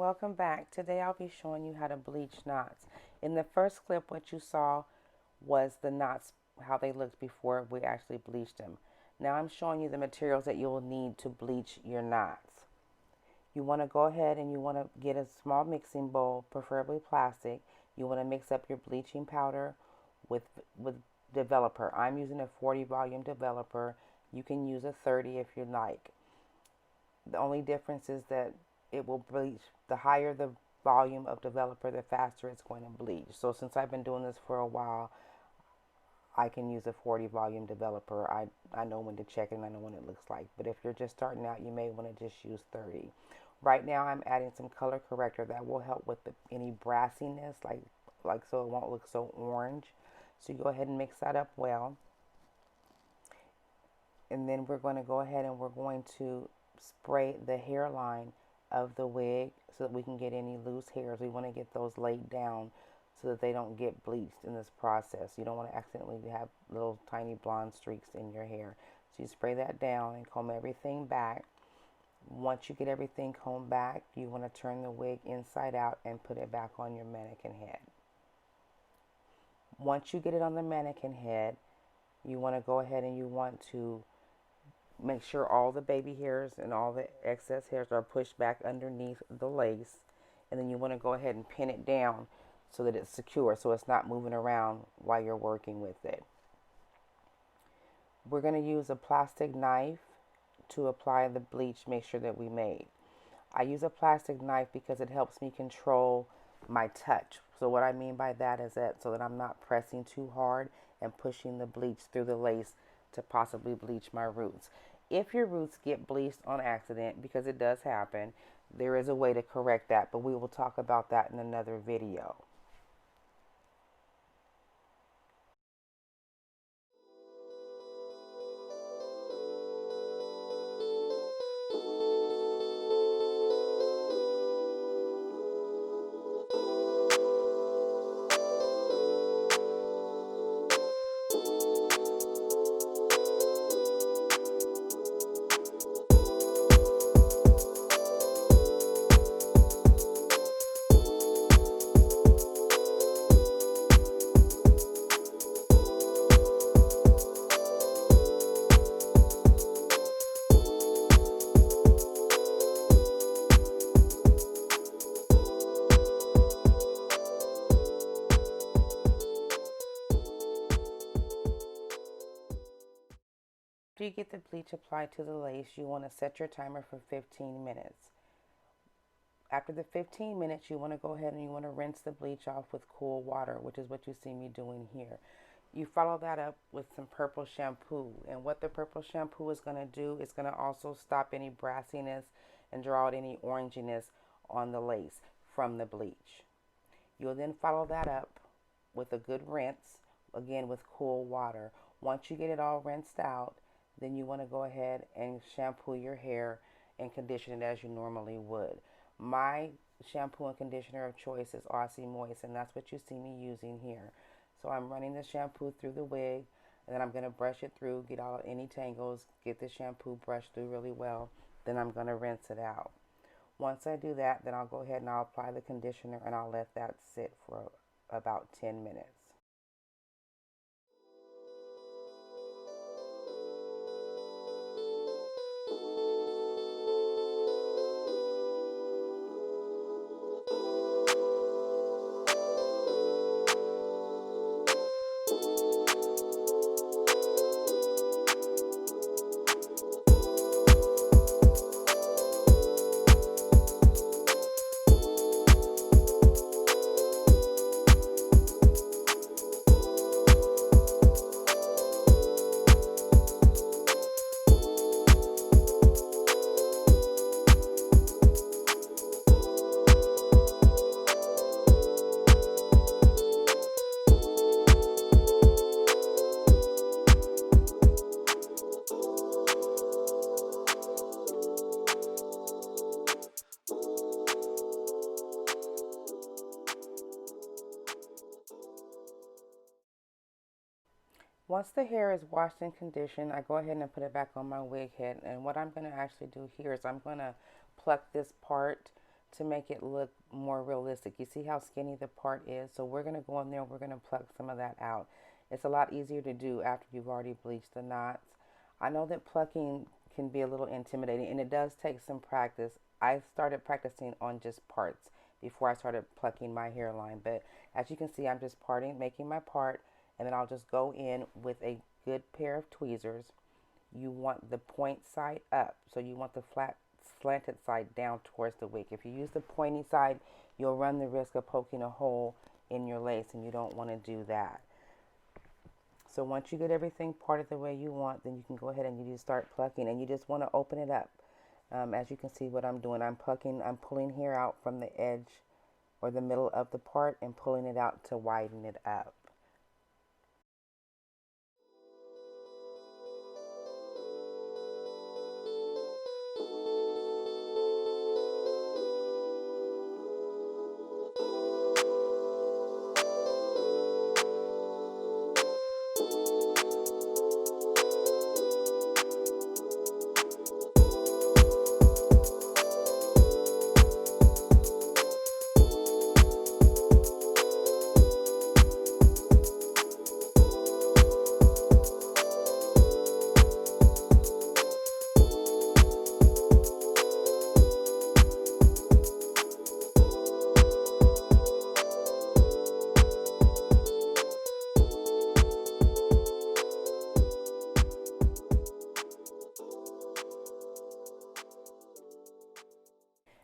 welcome back. Today I'll be showing you how to bleach knots. In the first clip, what you saw was the knots, how they looked before we actually bleached them. Now I'm showing you the materials that you will need to bleach your knots. You want to go ahead and you want to get a small mixing bowl, preferably plastic. You want to mix up your bleaching powder with with developer. I'm using a 40 volume developer. You can use a 30 if you like. The only difference is that it will bleach. The higher the volume of developer, the faster it's going to bleach. So since I've been doing this for a while, I can use a 40 volume developer. I know when to check it and I know what it looks like. But if you're just starting out, you may want to just use 30. Right now I'm adding some color corrector that will help with any brassiness, like so it won't look so orange. So you go ahead and mix that up well. And then we're going to go ahead and we're going to spray the hairline of the wig so that we can get any loose hairs. We want to get those laid down so that they don't get bleached in this process. You don't want to accidentally have little tiny blonde streaks in your hair. So you spray that down and comb everything back. Once you get everything combed back, you want to turn the wig inside out and put it back on your mannequin head. Once you get it on the mannequin head, you want to go ahead and you want to make sure all the baby hairs and all the excess hairs are pushed back underneath the lace. And then you want to go ahead and pin it down so that it's secure, so it's not moving around while you're working with it. We're going to use a plastic knife to apply the bleach mixture that we made. I use a plastic knife because it helps me control my touch. So what I mean by that is that so that I'm not pressing too hard and pushing the bleach through the lace to possibly bleach my roots. If your roots get bleached on accident, because it does happen, there is a way to correct that, but we will talk about that in another video. After you get the bleach applied to the lace, you want to set your timer for 15 minutes. After the 15 minutes, you want to go ahead and you want to rinse the bleach off with cool water, which is what you see me doing here. You follow that up with some purple shampoo. And what the purple shampoo is going to do is going to also stop any brassiness and draw out any oranginess on the lace from the bleach. You'll then follow that up with a good rinse, again with cool water. Once you get it all rinsed out, then you want to go ahead and shampoo your hair and condition it as you normally would. My shampoo and conditioner of choice is Aussie Moist, and that's what you see me using here. So I'm running the shampoo through the wig, and then I'm going to brush it through, get out any tangles, get the shampoo brushed through really well. Then I'm going to rinse it out. Once I do that, then I'll go ahead and I'll apply the conditioner, and I'll let that sit for about 10 minutes. Once the hair is washed and conditioned, I go ahead and put it back on my wig head. And what I'm going to actually do here is I'm going to pluck this part to make it look more realistic. You see how skinny the part is? So we're going to go in there, we're going to pluck some of that out. It's a lot easier to do after you've already bleached the knots. I know that plucking can be a little intimidating, and it does take some practice. I started practicing on just parts before I started plucking my hairline, but as you can see, I'm just making my part, and then I'll just go in with a good pair of tweezers. You want the point side up, so you want the flat slanted side down towards the wig. If you use the pointy side, you'll run the risk of poking a hole in your lace, and you don't want to do that. So once you get everything parted the way you want, then you can go ahead and you just start plucking, and you just want to open it up. As you can see what I'm doing, I'm pulling hair out from the edge or the middle of the part and pulling it out to widen it up.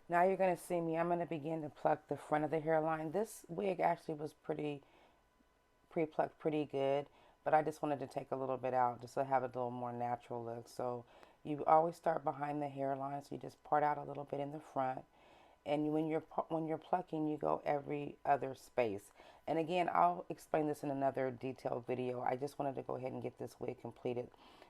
Now you're going to see me. I'm going to begin to pluck the front of the hairline. This wig actually was pre-plucked pretty good, but I just wanted to take a little bit out just to have a little more natural look. So you always start behind the hairline, so you just part out a little bit in the front. And when you're plucking, you go every other space. And again, I'll explain this in another detailed video. I just wanted to go ahead and get this wig completed.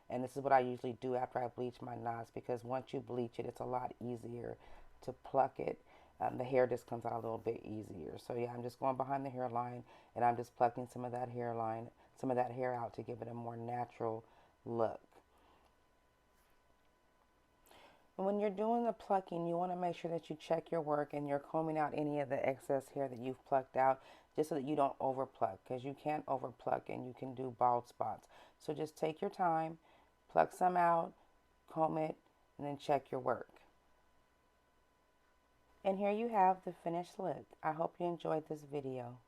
And this is what I usually do after I bleach my knots, because once you bleach it, it's a lot easier to pluck it. The hair just comes out a little bit easier. So yeah, I'm just going behind the hairline, and I'm just plucking some of that hair out to give it a more natural look. And when you're doing the plucking, you want to make sure that you check your work and you're combing out any of the excess hair that you've plucked out, just so that you don't overpluck, because you can't overpluck and you can do bald spots. So just take your time, pluck some out, comb it, and then check your work. And here you have the finished look. I hope you enjoyed this video.